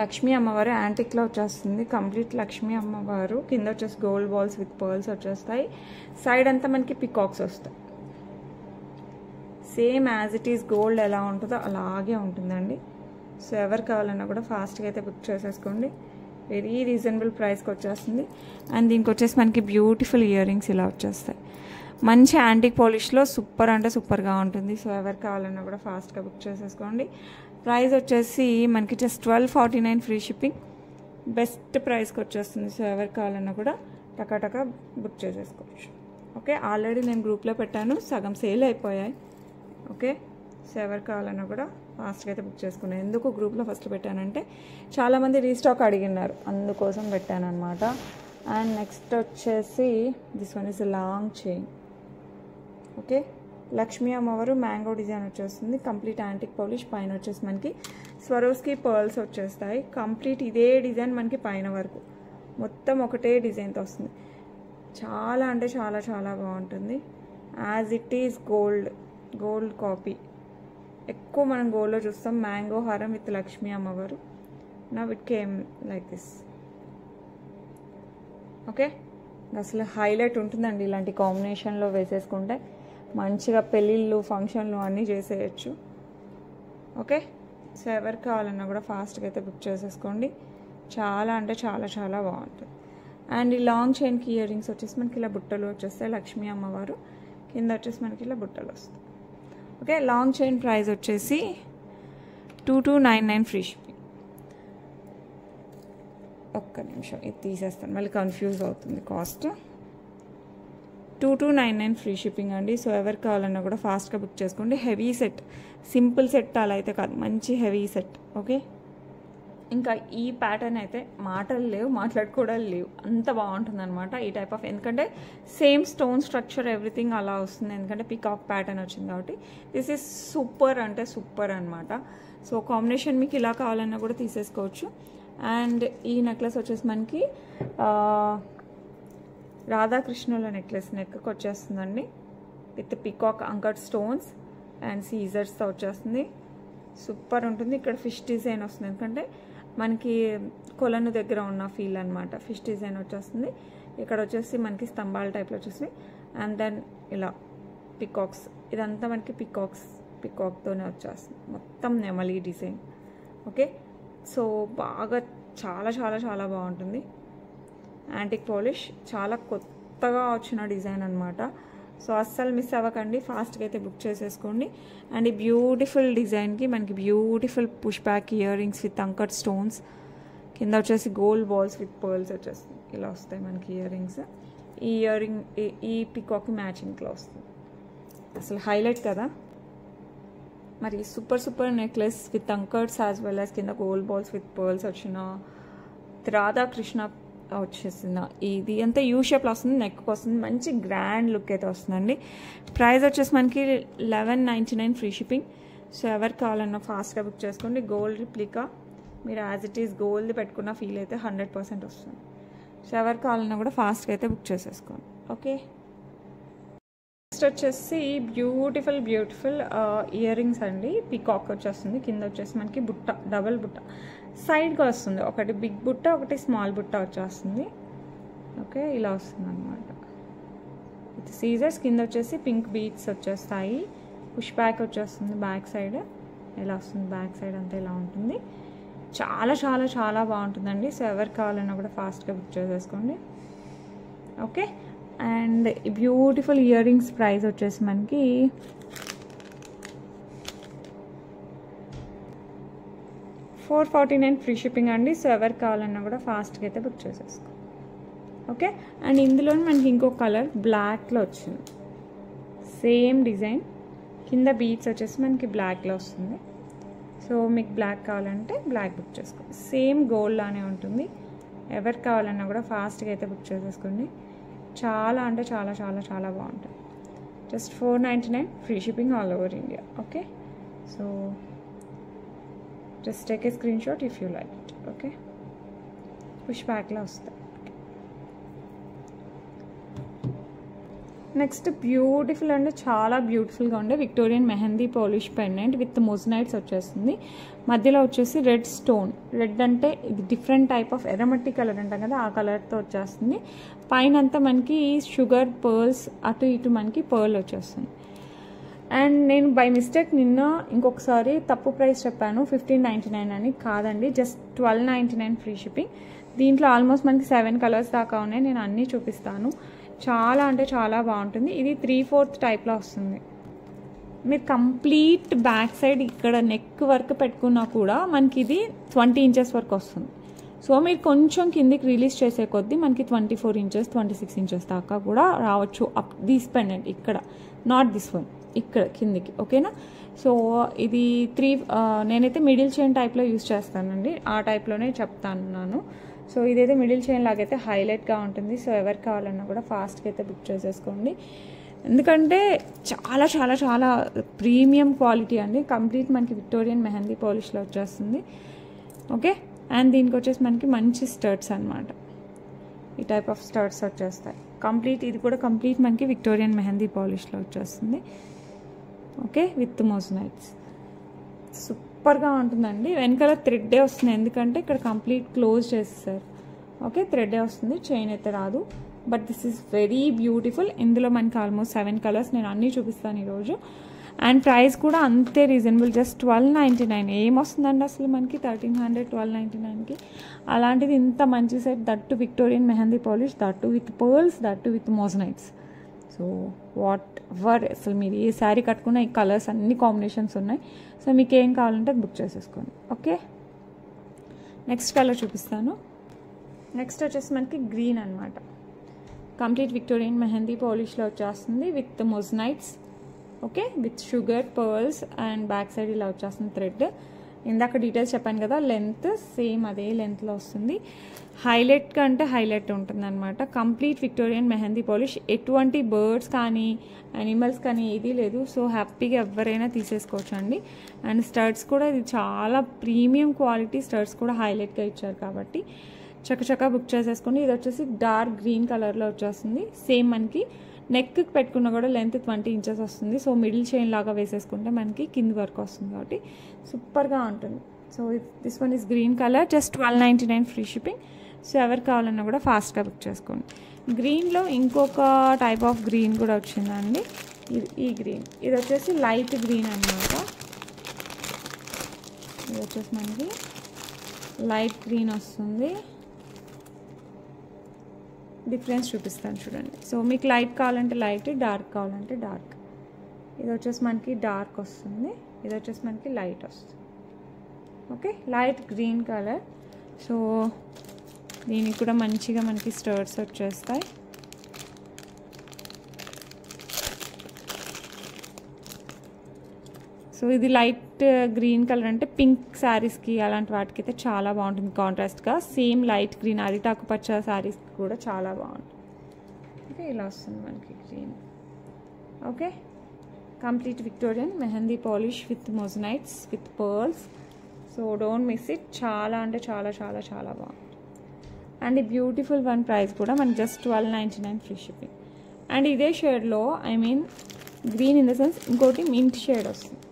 లక్ష్మీ అమ్మవారు యాంటిక్లో వచ్చేస్తుంది, కంప్లీట్ లక్ష్మీ అమ్మవారు. కింద వచ్చేసి గోల్డ్ బాల్స్ విత్ పర్ల్స్ వచ్చేస్తాయి. సైడ్ అంతా మనకి పికాక్స్ వస్తాయి. Same as it is gold ఎలా ఉంటుందో అలాగే ఉంటుందండి. సో ఎవరు కావాలన్నా కూడా ఫాస్ట్గా అయితే బుక్ చేసేసుకోండి. వెరీ రీజనబుల్ ప్రైస్కి వచ్చేస్తుంది. అండ్ దీనికి వచ్చేసి మనకి బ్యూటిఫుల్ ఇయర్ రింగ్స్ ఇలా వచ్చేస్తాయి. మంచి యాంటిక్ పాలిష్లో సూపర్ అంటే సూపర్గా ఉంటుంది. సో ఎవరు కావాలన్నా కూడా ఫాస్ట్గా బుక్ చేసేసుకోండి. ప్రైస్ వచ్చేసి మనకి జస్ట్ 1249 ఫ్రీ షిప్పింగ్. బెస్ట్ ప్రైస్కి వచ్చేస్తుంది. సో ఎవరికి కావాలన్నా కూడా టకాటకా బుక్ చేసేసుకోవచ్చు. ఓకే, ఆల్రెడీ నేను గ్రూప్లో పెట్టాను, సగం సేల్ అయిపోయాయి. ఓకే, సో ఎవరికి కావాలన్నా కూడా ఫాస్ట్గా అయితే బుక్ చేసుకున్నాను. ఎందుకు గ్రూప్లో ఫస్ట్ పెట్టానంటే చాలామంది రీస్టాక్ అడిగినారు, అందుకోసం పెట్టాను అనమాట. అండ్ నెక్స్ట్ వచ్చేసి this one is long chain. Okay, Lakshmi అమ్మవారు మ్యాంగో డిజైన్ వచ్చేస్తుంది, కంప్లీట్ యాంటిక్ పాలిష్. పైన వచ్చేసి మనకి స్వరోస్కి పర్ల్స్ వచ్చేస్తాయి. కంప్లీట్ ఇదే డిజైన్ మనకి పైన వరకు మొత్తం ఒకటే డిజైన్తో వస్తుంది. చాలా అంటే చాలా చాలా బాగుంటుంది. As it is gold copy. ఎక్కువ మనం గోల్డ్లో చూస్తాం. మ్యాంగో హారం విత్ లక్ష్మీ అమ్మవారు. Now it came like this. Okay, అసలు హైలైట్ ఉంటుందండి ఇలాంటి కాంబినేషన్లో వేసేసుకుంటే. మంచిగా పెళ్ళిళ్ళు ఫంక్షన్లు అన్నీ చేసేయచ్చు. ఓకే, సో ఎవరికి కావాలన్నా కూడా ఫాస్ట్గా అయితే బుక్ చేసేసుకోండి. చాలా అంటే చాలా చాలా బాగుంటుంది. అండ్ ఈ లాంగ్ చైన్కి ఇయర్ రింగ్స్ వచ్చేసి మనకి ఇలా బుట్టలు వచ్చేస్తాయి. లక్ష్మీ అమ్మవారు కింద వచ్చేసి మనకి ఇలా బుట్టలు వస్తాయి. ఓకే, లాంగ్ చైన్ ప్రైస్ వచ్చేసి 2299 ఫ్రీ షిప్పింగ్. ఒక్క నిమిషం ఇది తీసేస్తాను, మళ్ళీ కన్ఫ్యూజ్ అవుతుంది కాస్ట్. 2299 ఫ్రీ షిప్పింగ్ అండి. సో ఎవరికి కావాలన్నా కూడా ఫాస్ట్గా బుక్ చేసుకోండి. హెవీ సెట్, సింపుల్ సెట్ అలా అయితే కాదు, మంచి హెవీ సెట్. ఓకే, ఇంకా ఈ ప్యాటర్న్ అయితే మాటలు లేవు, మాట్లాడుకోవడం లేవు, అంత బాగుంటుంది అనమాట ఈ టైప్ ఆఫ్. ఎందుకంటే సేమ్ స్టోన్ స్ట్రక్చర్ ఎవ్రీథింగ్ అలా వస్తుంది, ఎందుకంటే పికాక్ ప్యాటర్న్ వచ్చింది కాబట్టి. దిస్ ఈజ్ సూపర్ అంటే సూపర్ అనమాట. సో కాంబినేషన్ మీకు ఇలా కావాలన్నా కూడా తీసేసుకోవచ్చు. అండ్ ఈ నెక్లెస్ వచ్చేసి మనకి రాధాకృష్ణుల నెక్లెస్ నెక్కి వచ్చేస్తుందండి, with peacock uncut stones and సీజర్స్తో వచ్చేస్తుంది. సూపర్ ఉంటుంది. ఇక్కడ ఫిష్ డిజైన్ వస్తుంది, ఎందుకంటే మనకి కొలను దగ్గర ఉన్న ఫీల్ అనమాట. ఫిష్ డిజైన్ వచ్చేస్తుంది. ఇక్కడ వచ్చేసి మనకి స్తంభాల టైప్లో వచ్చేసి, అండ్ దెన్ ఇలా పికాక్స్, ఇదంతా మనకి పికాక్తోనే వచ్చేస్తుంది, మొత్తం నెమలి డిజైన్. ఓకే, సో బాగా చాలా చాలా చాలా బాగుంటుంది. యాంటిక్ పాలిష్, చాలా కొత్తగా వచ్చిన డిజైన్ అనమాట. సో అస్సలు మిస్ అవ్వకండి, ఫాస్ట్గా అయితే బుక్ చేసేసుకోండి. అండ్ ఈ బ్యూటిఫుల్ డిజైన్కి మనకి beautiful push back ear rings with uncut stones, కింద వచ్చేసి గోల్డ్ బాల్స్ విత్ పర్ల్స్ వచ్చేస్తుంది. ఇలా వస్తాయి మనకి ఇయర్ రింగ్స్. ఈ ఇయర్ రింగ్ ఈ పికాక్ మ్యాచింగ్లో వస్తుంది, అసలు హైలైట్ కదా. మరి super necklace with అంకట్స్ as well as కింద గోల్డ్ బాల్స్ విత్ పర్ల్స్ వచ్చిన రాధాకృష్ణ వచ్చేసింది. ఇది అంతా యూ షేప్లో వస్తుంది, నెక్కి వస్తుంది, మంచి గ్రాండ్ లుక్ అయితే వస్తుందండి. ప్రైస్ వచ్చేసి మనకి 1199 ఫ్రీ షిప్పింగ్. సో ఎవరు కావాలన్నా ఫాస్ట్గా బుక్ చేసుకోండి. గోల్డ్ రిప్లికా, మీరు యాజ్ ఇట్ ఈస్ గోల్డ్ పెట్టుకున్న ఫీల్ అయితే 100% వస్తుంది. సో ఎవరు కావాలన్నా కూడా ఫాస్ట్గా అయితే బుక్ చేసేసుకోండి. ఓకే, నెక్స్ట్ వచ్చేసి బ్యూటిఫుల్ ఇయర్ రింగ్స్ అండి. పికాక్ వచ్చేస్తుంది, కింద వచ్చేసి మనకి బుట్ట, డబల్ బుట్ట సైడ్గా వస్తుంది, ఒకటి బిగ్ బుట్ట ఒకటి స్మాల్ బుట్ట వచ్చేస్తుంది. ఓకే, ఇలా వస్తుంది అనమాట విత్ సీజర్స్. కింద వచ్చేసి పింక్ బీడ్స్ వచ్చేస్తాయి. పుష్ బ్యాక్ వచ్చేస్తుంది బ్యాక్ సైడ్, ఇలా వస్తుంది బ్యాక్ సైడ్ అంతా ఇలా ఉంటుంది. చాలా చాలా చాలా బాగుంటుందండి. సో ఎవరు కావాలన్నా కూడా ఫాస్ట్గా బుక్ చేసేసుకోండి. Okay, and beautiful ear rings price వచ్చేసి మనకి 449 ఫ్రీ షిప్పింగ్ అండి. సో ఎవరు కావాలన్నా కూడా ఫాస్ట్గా అయితే బుక్ చేసేసుకో. ఓకే, అండ్ ఇందులో మనకి ఇంకో కలర్ బ్లాక్లో వచ్చింది, సేమ్ డిజైన్, కింద బీడ్స్ వచ్చేసి మనకి బ్లాక్లో వస్తుంది. సో మీకు బ్లాక్ కావాలంటే బ్లాక్ బుక్ చేసుకోండి. సేమ్ గోల్డ్ లానే ఉంటుంది. ఎవరు కావాలన్నా కూడా ఫాస్ట్గా అయితే బుక్ చేసేసుకోండి. చాలా అంటే చాలా చాలా చాలా బాగుంటుంది. Just 499 free shipping all over India. Okay, so just take a screenshot if you like it. Okay, push back la vastadi. Next beautiful and చాలా బ్యూటిఫుల్గా ఉండే Victorian mehndi polish pendant with మొజనైట్స్ వచ్చేస్తుంది. మధ్యలో వచ్చేసి రెడ్ స్టోన్, రెడ్ అంటే ఇది డిఫరెంట్ టైప్ ఆఫ్ ఎర్రమట్టి కలర్ అంటాం కదా, ఆ కలర్తో వచ్చేస్తుంది. పైన అంతా మనకి షుగర్ పర్ల్స్, అటు ఇటు మనకి పర్ల్ వచ్చేస్తుంది. అండ్ నేను బై మిస్టేక్ నిన్న ఇంకొకసారి తప్పు ప్రైస్ చెప్పాను, 1599 అని. కాదండి, జస్ట్ 1299 ఫ్రీ షిప్పింగ్. దీంట్లో ఆల్మోస్ట్ మనకి 7 కలర్స్ దాకా ఉన్నాయి, నేను అన్నీ చూపిస్తాను. చాలా అంటే చాలా బాగుంటుంది. ఇది 3/4 టైప్లో వస్తుంది. మీరు కంప్లీట్ బ్యాక్ సైడ్ ఇక్కడ నెక్ వర్క్ పెట్టుకున్నా కూడా మనకి ఇది 20 ఇంచెస్ వరకు వస్తుంది. సో మీరు కొంచెం కిందికి రిలీజ్ చేసే కొద్దీ మనకి 24 ఇంచెస్ 26 ఇంచెస్ దాకా కూడా రావచ్చు. అప్ దీస్ పెండెంట్ ఇక్కడ, నాట్ దిస్ వన్, ఇక్కడ కిందికి. ఓకేనా, సో ఇది నేనైతే మిడిల్ చైన్ టైప్లో యూస్ చేస్తానండి, ఆ టైప్లోనే చెప్తాను. సో ఇదైతే మిడిల్ చైన్ లాగైతే హైలైట్గా ఉంటుంది. సో ఎవరు కావాలన్నా కూడా ఫాస్ట్గా అయితే బుక్ చేసేసుకోండి, ఎందుకంటే చాలా చాలా చాలా ప్రీమియం క్వాలిటీ అండి. కంప్లీట్ మనకి విక్టోరియన్ మెహందీ పాలిష్లో వచ్చేస్తుంది. ఓకే, అండ్ దీనికి వచ్చేసి మనకి మంచి స్టర్ట్స్ అనమాట, ఈ టైప్ ఆఫ్ స్టర్ట్స్ వచ్చేస్తాయి. కంప్లీట్ ఇది కూడా కంప్లీట్ మనకి విక్టోరియన్ మెహందీ పాలిష్లో వచ్చేస్తుంది. ఓకే, విత్ మోజనైట్స్ సూపర్గా ఉంటుందండి. వెనకాల థ్రెడ్డే వస్తుంది, ఎందుకంటే ఇక్కడ కంప్లీట్ క్లోజ్ చేసేసారు. ఓకే, థ్రెడ్డే వస్తుంది, చైన్ అయితే రాదు. But this is very beautiful. ఇందులో మనకి ఆల్మోస్ట్ 7 కలర్స్, నేను అన్నీ చూపిస్తాను ఈరోజు. అండ్ ప్రైస్ కూడా అంతే రీజనబుల్, జస్ట్ 1299. ఏమొస్తుందండి అసలు మనకి 1300 1299కి. అలాంటిది ఇంత మంచి set, that Victorian mehndi polish, that with pearls, that with మోజనైట్స్. So what ever, అసలు మీరు ఏ శారీ కట్టుకున్న ఈ కలర్స్ అన్ని కాంబినేషన్స్ ఉన్నాయి. సో మీకు ఏం కావాలంటే బుక్ చేసేసుకోండి. ఓకే, నెక్స్ట్ కలర్ చూపిస్తాను. నెక్స్ట్ వచ్చేసి మనకి గ్రీన్ అనమాట, కంప్లీట్ విక్టోరియన్ మెహందీ పాలిష్లో వచ్చేస్తుంది with మొజనైట్స్. Okay, with sugar pearls and back side ఇలా వచ్చేస్తుంది థ్రెడ్. ఇందాక డీటెయిల్స్ చెప్పాను కదా, లెంత్ సేమ్ అదే లెంత్లో వస్తుంది. హైలైట్ కంటే హైలైట్ ఉంటుంది అనమాట. Complete Victorian mehndi polish. ఎటువంటి బర్డ్స్ కానీ యానిమల్స్ కానీ ఏదీ లేదు. సో హ్యాపీగా ఎవరైనా తీసేసుకోవచ్చు అండి. అండ్ స్టడ్స్ కూడా ఇది చాలా ప్రీమియం క్వాలిటీ స్టడ్స్ కూడా హైలైట్గా ఇచ్చారు కాబట్టి చక్కచక్క బుక్ చేసేసుకోండి. ఇది వచ్చేసి డార్క్ గ్రీన్ కలర్లో వచ్చేస్తుంది. సేమ్ మనకి నెక్కి పెట్టుకున్న కూడా లెంత్ 20 ఇంచెస్ వస్తుంది. సో మిడిల్ చైన్ లాగా వేసేసుకుంటే మనకి కింది వరకు వస్తుంది కాబట్టి సూపర్గా ఉంటుంది. So this one is green colour, just 1299 free shipping. So ఎవరు కావాలన్నా కూడా ఫాస్ట్గా బుక్ చేసుకోండి. గ్రీన్లో ఇంకొక టైప్ ఆఫ్ గ్రీన్ కూడా వచ్చిందండి. ఈ గ్రీన్, ఇది వచ్చేసి లైట్ గ్రీన్ అన్నమాట. ఇది వచ్చేసి మనకి లైట్ గ్రీన్ వస్తుంది. డిఫరెన్స్ చూపిస్తాను చూడండి. సో మీకు లైట్ కావాలంటే లైట్, డార్క్ కావాలంటే డార్క్. ఇది వచ్చేసి మనకి డార్క్ వస్తుంది, ఇది వచ్చేసి మనకి లైట్ వస్తుంది. Okay, light green colour. So దీనికి కూడా మంచిగా మనకి స్టర్ట్స్ వచ్చేస్తాయి. సో ఇది లైట్ గ్రీన్ కలర్ అంటే పింక్ శారీస్కి అలాంటి వాటికి అయితే చాలా బాగుంటుంది కాంట్రాస్ట్గా. సేమ్ లైట్ గ్రీన్ అరిటాకు పచ్చ శారీస్కి కూడా చాలా బాగుంటుంది. ఓకే, ఇలా వస్తుంది మనకి green. Okay, complete Victorian mehndi polish with మొజనైట్స్ with pearls. So don't miss it. చాలా అంటే చాలా చాలా చాలా బాగుంది. అండ్ ఈ బ్యూటిఫుల్ వన్ ప్రైస్ కూడా మనకి జస్ట్ 1299 ఫ్రీ షిప్పింగ్. అండ్ ఇదే షేడ్లో, I mean green in the sense ఇంకోటి మింట్ షేడ్ వస్తుంది.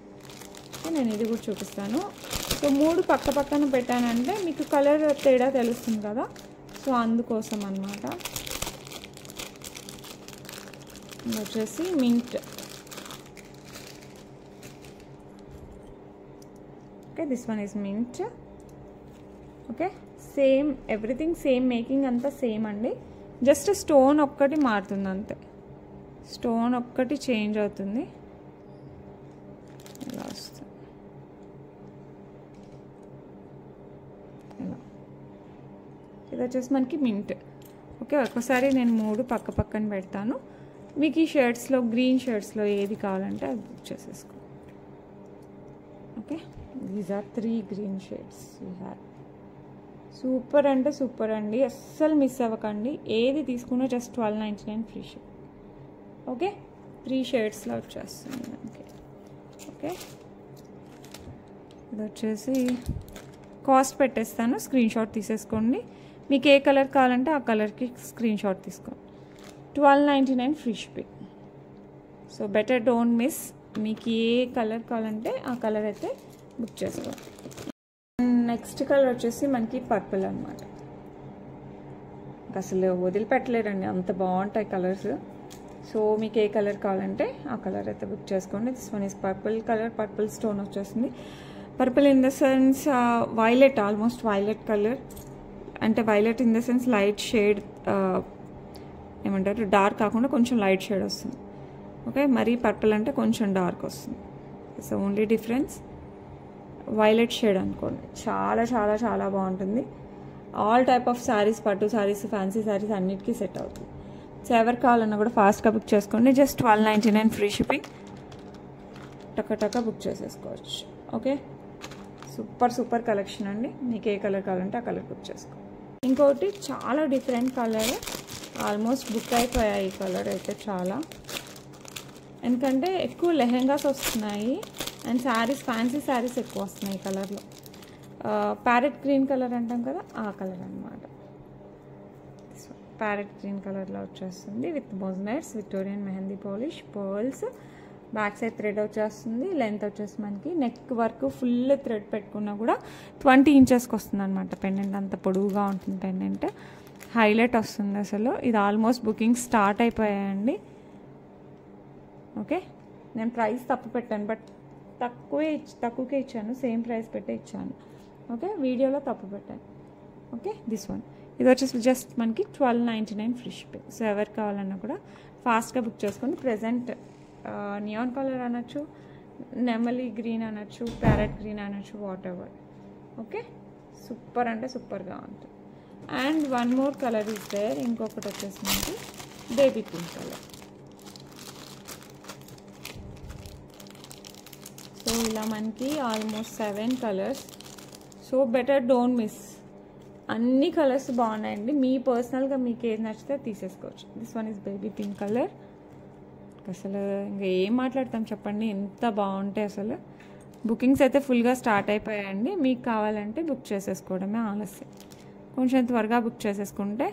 నేను ఇది కూడా చూపిస్తాను. సో 3 పక్క పక్కన పెట్టానంటే మీకు కలర్ తేడా తెలుస్తుంది కదా, సో అందుకోసం అన్నమాట. ఇది వచ్చేసి mint. Okay, this one is mint. Okay, same everything same, making అంతా సేమ్ అండి. జస్ట్ స్టోన్ ఒక్కటి మారుతుంది అంతే. స్టోన్ ఒక్కటి చేంజ్ అవుతుంది. ఇలా వస్తుంది. ఇలా ఇది వచ్చేసి మనకి మింట్. ఓకే, ఒకసారి నేను 3 పక్క పక్కన పెడతాను. మీకు ఈ షర్ట్స్లో గ్రీన్ షర్ట్స్లో ఏది కావాలంటే అది బుక్ చేసేసుకో. Okay, these are 3 green shades we have. Super అంటే సూపర్ అండి, అస్సలు మిస్ అవ్వకండి. ఏది తీసుకున్నా జస్ట్ 1299 ఫ్రీ షిప్. ఓకే, 3 షేడ్స్లో వచ్చేస్తుంది మనకి. ఓకే, ఇది వచ్చేసి కాస్ట్ పెట్టేస్తాను, స్క్రీన్ షాట్ తీసేసుకోండి. మీకు ఏ కలర్ కావాలంటే ఆ కలర్కి స్క్రీన్ షాట్ తీసుకోండి. 1299 free shipping. So better don't miss. మీకు ఏ కలర్ కావాలంటే ఆ కలర్ అయితే బుక్ చేసుకోండి. నెక్స్ట్ కలర్ వచ్చేసి మనకి పర్పుల్ అనమాట. అసలు వదిలిపెట్టలేరండి, అంత బాగుంటాయి కలర్స్. సో మీకు ఏ కలర్ కావాలంటే ఆ కలర్ అయితే బుక్ చేసుకోండి. This one is purple colour. Purple stone వచ్చేస్తుంది. Purple in the sense violet, almost violet colour. అంటే violet in the sense light shade, ఏమంటారు డార్క్ కాకుండా కొంచెం లైట్ షేడ్ వస్తుంది. ఓకే, మరీ పర్పుల్ అంటే కొంచెం డార్క్ వస్తుంది. So only difference violet shade అనుకోండి. చాలా చాలా చాలా బాగుంటుంది. ఆల్ టైప్ ఆఫ్ శారీస్, పట్టు శారీస్, ఫ్యాన్సీ శారీస్ అన్నిటికీ సెట్ అవుతుంది. సో ఎవరు కావాలన్నా కూడా ఫాస్ట్గా బుక్ చేసుకోండి. Just 1299 free shipping. టక్క బుక్ చేసేసుకోవచ్చు. ఓకే, సూపర్ సూపర్ కలెక్షన్ అండి. మీకు ఏ కలర్ కావాలంటే ఆ కలర్ బుక్ చేసుకో. ఇంకోటి చాలా డిఫరెంట్ కలర్, ఆల్మోస్ట్ బుక్ అయిపోయాయి ఈ కలర్ అయితే చాలా. ఎందుకంటే ఎక్కువ లెహెంగాస్ వస్తున్నాయి అండ్ శారీస్, ఫ్యాన్సీ శారీస్ ఎక్కువ వస్తున్నాయి ఈ కలర్లో. ప్యారెట్ గ్రీన్ కలర్ అంటాం కదా, ఆ కలర్ అనమాట. ప్యారెట్ గ్రీన్ కలర్లో వచ్చేస్తుంది with మొజనైట్స్, Victorian mehndi polish, pearls. Back side thread వచ్చేస్తుంది. లెంత్ వచ్చేసి మనకి నెక్ వరకు ఫుల్ థ్రెడ్ పెట్టుకున్నా కూడా 20 ఇంచెస్కి వస్తుంది అనమాట. పెండెంట్ అంత పొడవుగా ఉంటుంది. పెండెంట్ హైలైట్ వస్తుంది అసలు. ఇది ఆల్మోస్ట్ బుకింగ్ స్టార్ట్ అయిపోయాయండి. ఓకే, నేను ప్రైస్ తప్పు పెట్టాను, బట్ తక్కువకే ఇచ్చాను. సేమ్ ప్రైస్ పెట్టే ఇచ్చాను. ఓకే, వీడియోలో తప్పు పెట్టాను. Okay, this one. ఇది వచ్చేసి జస్ట్ మనకి 1299 ఫ్రీ షిప్పింగ్. సో ఎవరు కావాలన్నా కూడా ఫాస్ట్గా బుక్ చేసుకోండి. ప్రెజెంట్ నియాన్ కలర్ అనొచ్చు, నెమలి గ్రీన్ అనొచ్చు, ప్యారెట్ గ్రీన్ అనొచ్చు, వాట్ ఎవర్. ఓకే, సూపర్ అంటే సూపర్గా ఉంటుంది. And one more colour is there. ఇంకొకటి వచ్చేసి మనకి బేబీ పింక్ కలర్. సో ఇలా మనకి almost 7 colours. So better don't miss. అన్ని కలర్స్ బాగున్నాయండి. మీ పర్సనల్గా మీకు ఏది నచ్చితే తీసేసుకోవచ్చు. This one is baby pink colour. అసలు ఇంకా ఏం మాట్లాడతాం చెప్పండి, ఎంత బాగుంటాయి అసలు. బుకింగ్స్ అయితే ఫుల్గా స్టార్ట్ అయిపోయాయండి. మీకు కావాలంటే బుక్ చేసేసుకోవడమే ఆలస్యం. కొంచెం త్వరగా బుక్ చేసేసుకుంటే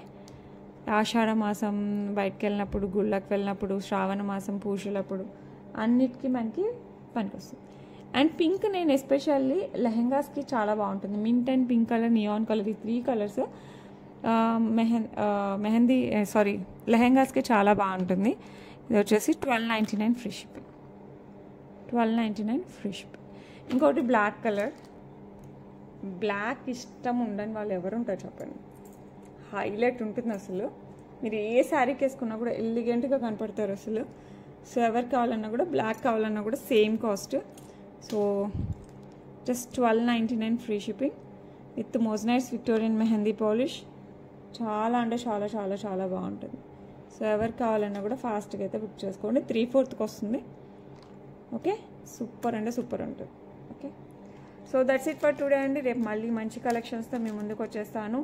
ఆషాఢ మాసం బయటకు వెళ్ళినప్పుడు, గుళ్ళకి వెళ్ళినప్పుడు, శ్రావణ మాసం పూజలప్పుడు అన్నిటికీ మనకి పనికొస్తుంది. అండ్ పింక్ నేను ఎస్పెషల్లీ లెహెంగాస్కి చాలా బాగుంటుంది. Mint and pink colour, neon colour, ఈ 3 కలర్స్ మెహందీ లెహెంగాస్కి చాలా బాగుంటుంది. ఇది వచ్చేసి 1299 ఫ్రీ షిప్పింగ్. 1299 free shipping. ఇంకోటి బ్లాక్ కలర్. బ్లాక్ ఇష్టం ఉండని వాళ్ళు ఎవరు ఉంటారు చెప్పండి. హైలైట్ ఉంటుంది అసలు. మీరు ఏ శారీకి వేసుకున్నా కూడా ఎలిగెంట్గా కనపడతారు అసలు. సో ఎవరు కావాలన్నా కూడా, బ్లాక్ కావాలన్నా కూడా same cost. So just 1299 free shipping with మోజనైట్స్ Victorian mehndi polish. చాలా అంటే చాలా చాలా చాలా బాగుంటుంది. సో ఎవరు కావాలన్నా కూడా ఫాస్ట్గా అయితే బుక్ చేసుకోండి. 3/4 వస్తుంది. ఓకే, సూపర్ అంటే సూపర్ ఉంటుంది. Okay, so that's it for today అండి. రేపు మళ్ళీ మంచి కలెక్షన్స్తో మీ ముందుకు వచ్చేస్తాను.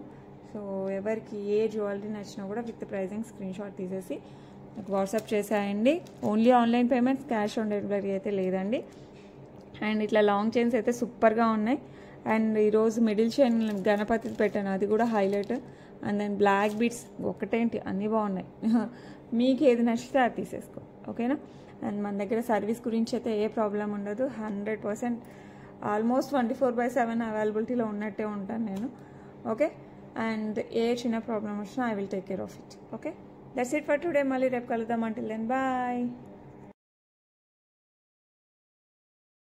సో ఎవరికి ఏ జ్యువెలరీ నచ్చినా కూడా విత్ ప్రైజింగ్ స్క్రీన్ షాట్ తీసేసి నాకు వాట్సాప్ చేసేయండి. Only online payments, cash on delivery అయితే లేదండి. అండ్ ఇట్లా లాంగ్ చైన్స్ అయితే సూపర్గా ఉన్నాయి. అండ్ ఈరోజు మిడిల్ చైన్ గణపతి పెట్టాను, అది కూడా highlight. And then black beats ఒకటేంటి అన్నీ బాగున్నాయి. మీకు ఏది నచ్చితే అది తీసేసుకో. ఓకేనా? అండ్ మన దగ్గర సర్వీస్ గురించి అయితే ఏ ప్రాబ్లం ఉండదు. 100% ఆల్మోస్ట్ 24/7 అవైలబిలిటీలో ఉన్నట్టే ఉంటాను నేను. ఓకే, అండ్ ఏ చిన్న ప్రాబ్లం వచ్చినా I will take care of it. Okay, that's it for today. మళ్ళీ రేపు కలుద్దాం. Until then bye.